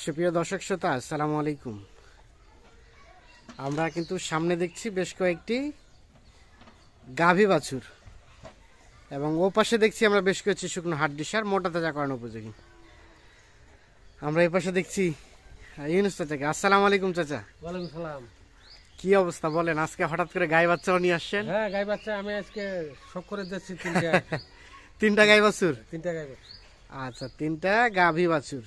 সুপ্রিয় দর্শক শ্রোতা, আসসালামু আলাইকুম। আমরা কিন্তু সামনে দেখছি বেশ কয়েকটি গাভী বাছুর এবং ও পাশে দেখছি আমরা বেশ কয়েকটি শুকনো হাড্ডি সার মোটা তাজা করানো উপযোগী। আমরা এই পাশে দেখছি ইউনুস চাচাকে। আসসালামু আলাইকুম চাচা। ওয়ালাইকুম সালাম। কি অবস্থা বলেন? আজকে হঠাৎ করে গাই বাচ্চাও নিয়ে আসছেন? হ্যাঁ, গাই বাচ্চা আমি আজকে শখ করে যাচ্ছি তিনটা গাই বাছুর। তিনটা গাই বাচ্চা। আচ্ছা, তিনটা গাভী বাছুর।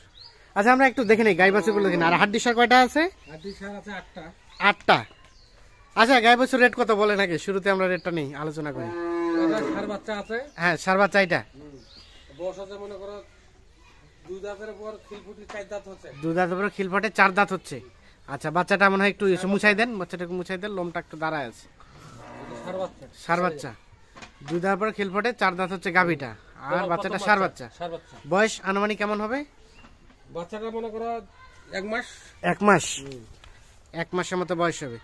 আচ্ছা, আমরা একটু দেখে নেই গাই বাছুরগুলো দেখে। আর হাড্ডি সার কয়টা আছে? হাড্ডি সার আছে 8টা। 8টা। আচ্ছা, গাই বাছুর রেট কত বলেন আগে? শুরুতে আমরা রেটটা নেই, আলোচনা করি। এটা সার বাচ্চা আছে। হ্যাঁ, সার বাচ্চা। এটা বয়স আছে মনে করো 2 দাঁতের পর খিলফুটি 4 দাঁত হচ্ছে। 2 দাঁতের পর খিলফটে 4 দাঁত হচ্ছে। আচ্ছা, বাচ্চাটা মনে হয় একটু মুছাই দেন, বাচ্চাটাকে মুছাই দেন, লোমটা একটু দাঁড়ায় আছে। সার বাচ্চা। সার বাচ্চা 2 দাঁতের পর খিলফটে 4 দাঁত হচ্ছে গাভীটা, আর বাচ্চাটা সার বাচ্চা। সার বাচ্চা। বয়স আনুমানিক কেমন হবে? বাচ্চাটা মনে করো 1 মাস। 1 মাস। 1 মাসের মতো বয়স হবে।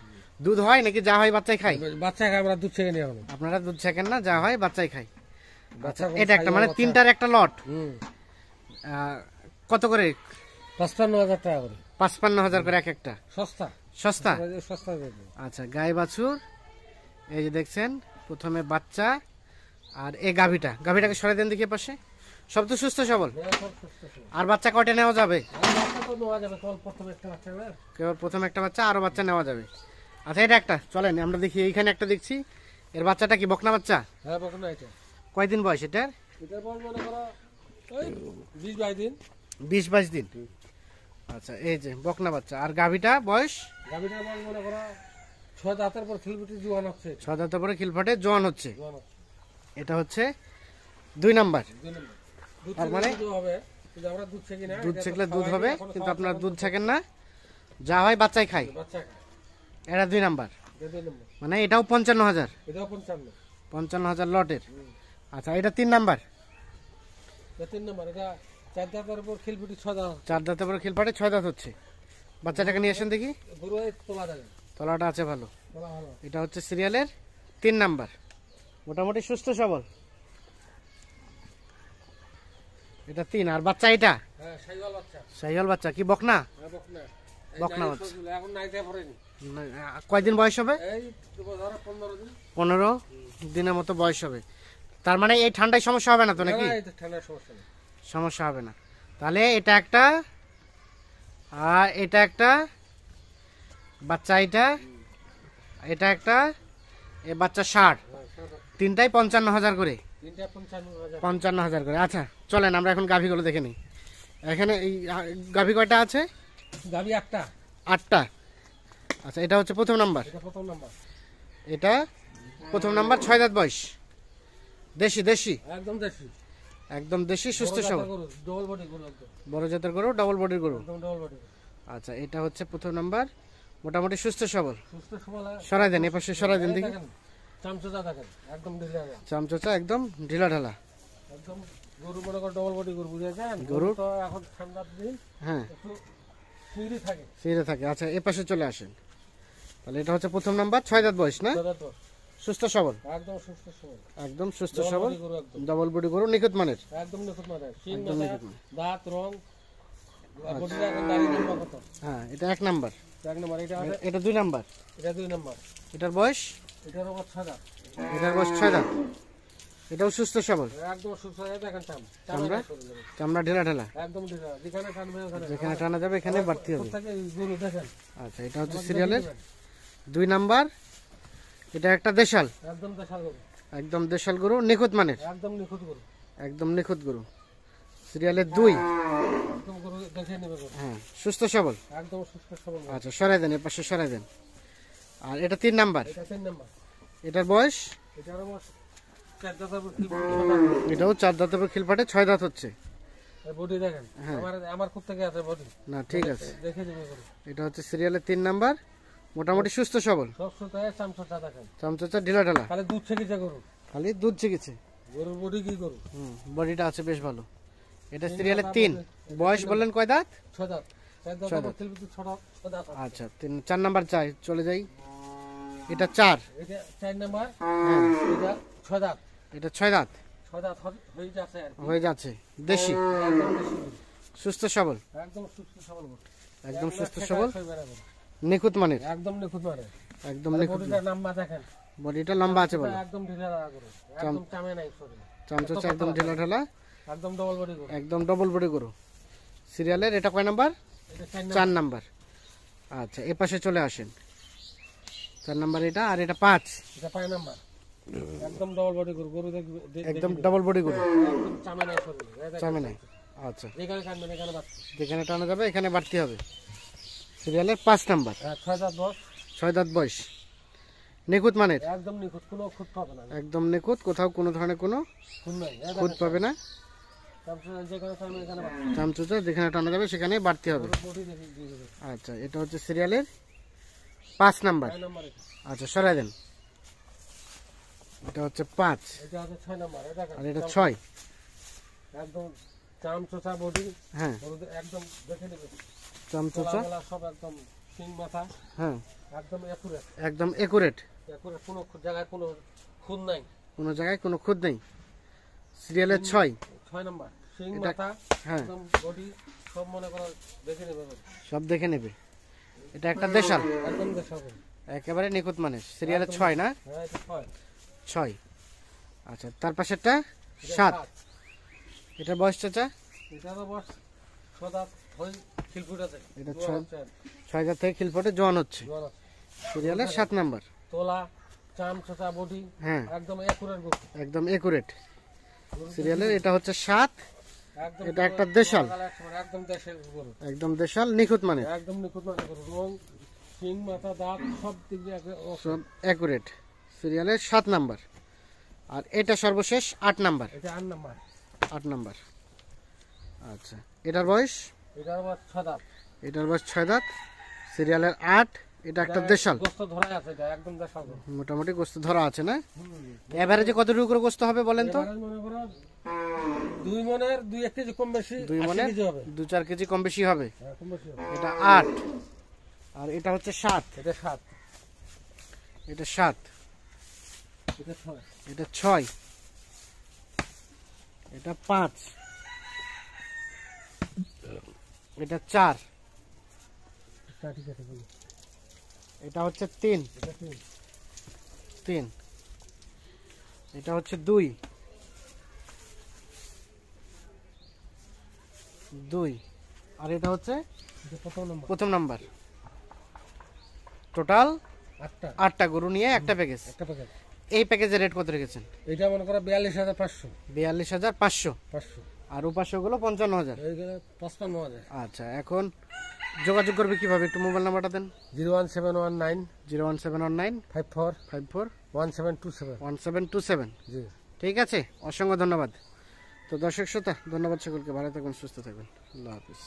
দুধ হয় নাকি যা হয় বাচ্চাই খায়? বাচ্চা খায়, আমরা দুধ ছেঁকে নিয়ে আসবো। আপনারা দুধ ছেঁকেন না, যা হয় বাচ্চাই খায়। বাচ্চা এটা একটা মানে তিনটার একটা লট। কত করে? 55,000 টাকা করে। 55,000 করে এক একটা। সস্তা সস্তা। সস্তা। আচ্ছা, গাই বাছুর এই যে দেখছেন, প্রথমে বাচ্চা আর এই গাভীটাকে সরাই দেন দেখি পাশে। সব তো সুস্থ সবল। আর বাচ্চা কয়টা নেওয়া যাবে? কেবল প্রথম একটা বাচ্চা, আরো বাচ্চা নেওয়া যাবে। আচ্ছা, এটা একটা চলেন আমরা দেখি। এইখানে একটা দেখছি, এর বাচ্চাটা কি বকনা বাচ্চা? হ্যাঁ, বকনা। এটা কয়দিন বয়স এটার? এটা বয়স মনে করো ওই 20-22 দিন। 20-22 দিন। আচ্ছা, এই যে বকনা বাচ্চা। আর গাভীটা বয়স? গাভীটার বয়স মনে করো 6 দাঁতের পর খিলফুটি জোয়ান হচ্ছে। 6 দাঁতের পরে খিলফটে জোয়ান হচ্ছে। এটা হচ্ছে 2 নাম্বার। আর মানে হবে আমরা দুধ ছেঁকি না। দুধ ছেঁকলে দুধ হবে, কিন্তু আপনারা দুধ ছেঁকেন না, যা হয় বাচ্চাই খায়। এটা 2 নাম্বার। মানে এটাও 55,000। এটাও 55,000 লটের। আচ্ছা, এটা 3 নাম্বার। 3 নাম্বার। এটা 4 দাঁতের উপর খিলফুটি 6 দাঁত। 4 দাঁতের পরে খিলফটে 6 দাঁত হচ্ছে। বাচ্চাটাকে নিয়ে আসেন দেখি। তলাটা আছে ভালো। এটা হচ্ছে সিরিয়ালের 3 নাম্বার। মোটামুটি সুস্থ সবল। এটা 3। আর বাচ্চা এটা? হ্যাঁ, শাহিওয়াল বাচ্চা। শাহিওয়াল বাচ্চা কি বকনা? হ্যাঁ, বকনা। বকনা বাচ্চা। এখন নাইতে পড়েনি। কয়দিন বয়স হবে? এই ধরো 15 দিন। 15 দিনের মতো বয়স হবে। তার মানে এই ঠান্ডায় সমস্যা হবে না তো নাকি? না, এটা ঠান্ডার সমস্যা নেই। সমস্যা হবে না। তাহলে এটা একটা, আর এটা একটা বাচ্চা, এটা একটা, এই বাচ্চা 60। তিনটাই 55,000 করে। 55,000 করে। আচ্ছা, চলেন আমরা এখন গাভীগুলো দেখে নিই। এখানে এই গাভী কয়টা আছে? গাভী 8টা। 8টা। আচ্ছা, এটা হচ্ছে প্রথম নাম্বার। এটা প্রথম নাম্বার। এটা প্রথম নাম্বার। 6 দাঁত বয়স। দেশি দেশি একদম দেশি। একদম দেশি, সুস্থ সবল। ডবল বডি গরু একদম। বড় জাতের গরু, ডাবল বডির গরু। একদম ডবল বডি। আচ্ছা, এটা হচ্ছে প্রথম নাম্বার। মোটামুটি সুস্থ সবল। সুস্থ সবল। সরাই দেন, এপাশে সরাই দেন দেখি। চামচোচা দেখেন, একদম ঢিলা। চামচোচা একদম ঢিলা ঢালা। একদম গরু মনে করে ডবল বডি গরু, বুঝেছেন? গরু তো এখন ঠান্ডার দিন। হ্যাঁ, একটু ফ্রি থাকে। ফিরে থাকে। আচ্ছা, এপাশে চলে আসেন। তাহলে এটা হচ্ছে প্রথম নাম্বার। 6 দাঁত বয়স না? সুস্থ সবল। একদম সুস্থ সবল। একদম সুস্থ সবল। একদম ডাবল বডি গরু, নিখুঁত মানের। একদম নিখুঁত মানের। শিং একদম মাথা, নিখুঁত মানের। দাঁত, রং, বডিটা একদম দাড়ি লম্বা কত। হ্যাঁ, এটা 1 নাম্বার। 1 নাম্বার। এটা 2 নাম্বার। এটা 2 নাম্বার। এটার বয়স? এটার আবার 6 দাঁত। এটার বয়স 6 দাঁত। এটাও সুস্থ সবল। একদম সুস্থ। দেখেন চামড়া ঢেলা ঢেলা। একদম ঢিলা। যেখানে টানবে ওখানে। যেখানে টানা যাবে এখানে বাড়তি হবে। গরু দেখেন। আচ্ছা, এটা হচ্ছে সিরিয়ালের 2 নাম্বার। এটা একটা দেশাল। একদম দেশাল গরু। একদম দেশাল গরু, নিখুঁত মানের। একদম নিখুঁত গরু। একদম নিখুঁত গরু। সিরিয়ালের 2। একদম গরু দেখে নেবে গরু। হ্যাঁ, সুস্থ সবল। একদম সুস্থ সবল। আচ্ছা, সরাই দেন, এর পাশে সরাই দেন। আর এটা 3 নাম্বার। এটা 3 নাম্বার। এটার বয়স? এটার বয়স 4 দাঁত। এটাও 4 দাঁতের উপর খিলফাটে 6 দাঁত হচ্ছে। বডি দেখেন। আমার খুব থেকে আছে বডি। না, ঠিক আছে, দেখে দিবে গরু। এটা হচ্ছে সিরিয়ালের 3 নাম্বার। মোটামুটি সুস্থ সবল। সব সুতায় চামচোচা দেখেন। চামচোচা ঢিলা ঢালা। খালি দুধ ছেঁকেছে গরু। খালি দুধ ছেঁকেছে। গরুর বডি কি গরু? বডিটা আছে বেশ ভালো। এটা সিরিয়ালের 3। বয়স বললেন কয় দাঁত? 6 দাঁত। 4 দাঁত ছিল, 6 দাঁত। আচ্ছা, 4 নাম্বার চাই, চলে যাই। এটা 4। এটা 4 নাম্বার। হ্যাঁ, এটা 6 দাঁত। এটা 6 দাঁত। 6 দাঁত হয়ে যাচ্ছে আর কি। হয়ে যাচ্ছে। দেশি, সুস্থ সবল, একদম সুস্থ সবল গরু। একদম এক সুস্থ লাখ সবল, টাকা ছয় বেড়া গরু। নিখুঁত মানের, একদম নিখুঁত মারে। একদম নিখুঁত। বডিটার নাম্বার দেখেন, বডিটা লম্বা আছে বলো, একদম ঢিলা রাখা গরু, একদম চামে নাই শরীরে। চামচা একদম ঢিলা ঢালা, একদম ডবল বডি গরু। একদম ডবল বডি গরু। সিরিয়ালের এটা কয় নাম্বার? এটা 4 4 নাম্বার। আচ্ছা এ পাশে চলে আসেন, 4 নাম্বার এটা, আর এটা 5, এটা 5 নাম্বার। একদম ডবল বডি গরু, গরু দেখবে একদম ডাবল বডি গরু, একদম চামে নাই শরীরে। চামে নাই। আচ্ছা এখানে কাটবেন, এখানে বাচ্চা। যেখানে টানা যাবে এখানে বাড়তি হবে। সিরিয়ালের 5 নাম্বার, 6 দাঁত বয়স, 6 দাঁত বয়স, নিখুঁত মানের, একদম নিখুঁত, কোনো খুঁত পাবে না। একদম নিখুঁত, কোথাও কোনো ধরনের কোনো খুঁত নাই, খুঁত পাবে না। তারপরে যেখানে চাইবে এখানে বাচ্চা। চামচুচা যেখানে টানা যাবে সেখানে বাড়তি হবে। গরুর বডি দেখে দিয়ে দেবে। আচ্ছা এটা হচ্ছে সিরিয়ালের 5 নাম্বার। 6 নাম্বার এটা। আচ্ছা সরাই দেন, এটা হচ্ছে 5 এটা হচ্ছে 6 নাম্বার। এটা আর এটা 6। একদম চামচোচা বডি, হ্যাঁ গরু একদম দেখে নেবে। চামচুচা, গলা সব একদম সিং মাথা, হ্যাঁ একদম একুরেট। একদম একুরেট, একুরেট, কোনো জায়গায় কোনো খুন নাই। কোনো জায়গায় কোনো খুঁত নেই। সিরিয়ালের 6, 6 নাম্বার। সিং এটা- মাথা, হ্যাঁ একদম বডি সব মনে করো দেখে নেবে গরু। সব দেখে নেবে। এটা একটা দেশাল, একদম দেখা গরু। একেবারে নিখুঁত মানের। সিরিয়ালের 6 না? হ্যাঁ এটা 6। 6। আচ্ছা তার পাশেরটা 7। এটার বয়স চাচা? এটা তো বস 6 দাঁত হই খিলফুটাতে। এটা 6 দাঁত থেকে খিলফটে জোয়ান হচ্ছে। সিরিয়ালের 7 নাম্বার। তোলা চামচোচা বডি, হ্যাঁ একদম একুরেট গরু। একদম একুরেট। সিরিয়ালের এটা হচ্ছে 7। একদম এটা একটা দেশাল, একদম দেশের গরু, একদম দেশাল, নিখুঁত মানের, একদম নিখুঁত মানে গরু। রং, সিং মাথা, দাঁত সব দিক দিয়ে সব একুরেট। সিরিয়ালের 7 নাম্বার। আর এটা সর্বশেষ 8 নাম্বার। এটা 8 নাম্বার। 8 নাম্বার। আচ্ছা এটার বয়স? এটা আবার 6 দাঁত। এটার বয়স 6 দাঁত। সিরিয়ালের 8। এটা একটা দেশাল, গোস্ত ধরা আছে, এটা একদম দেশাল গরু। মোটামুটি গোস্ত ধরা আছে না? এভারেজে কতটুকু করে গোস্ত হবে বলেন তো? এবারে মনে করো 2 মনের 2-1 কেজি কম বেশি, 2 80 মনের কেজি হবে। 2-4 কেজি কম বেশি হবে। হ্যাঁ, কম বেশি হবে। এটা 8 আর এটা হচ্ছে 7। এটা 7, এটা 7, এটা 6, এটা 6, এটা 5, এটা 4, ঠিক আছে বলি। এটা হচ্ছে 3, এটা 3, 3, এটা হচ্ছে 2, 2 আর এটা হচ্ছে এটা প্রথম নাম্বার। প্রথম নাম্বার। টোটাল 8টা, 8টা গরু নিয়ে একটা প্যাকেজ। একটা প্যাকেট। এই প্যাকেজের রেট কত রেখেছেন? এটা মনে করো 42,500। 42,500। 500 আর ওপাশে গুলো 55,000। এইগুলো 55,000। আচ্ছা এখন যোগাযোগ করবে কিভাবে? একটু মোবাইল নাম্বারটা দেন। 01719 01719 54 54 1727। 1727। জি। ঠিক আছে, অসংখ্য ধন্যবাদ। তো দর্শক শ্রোতা, ধন্যবাদ সকলকে, ভালো থাকবেন, সুস্থ থাকবেন, আল্লাহ হাফিজ।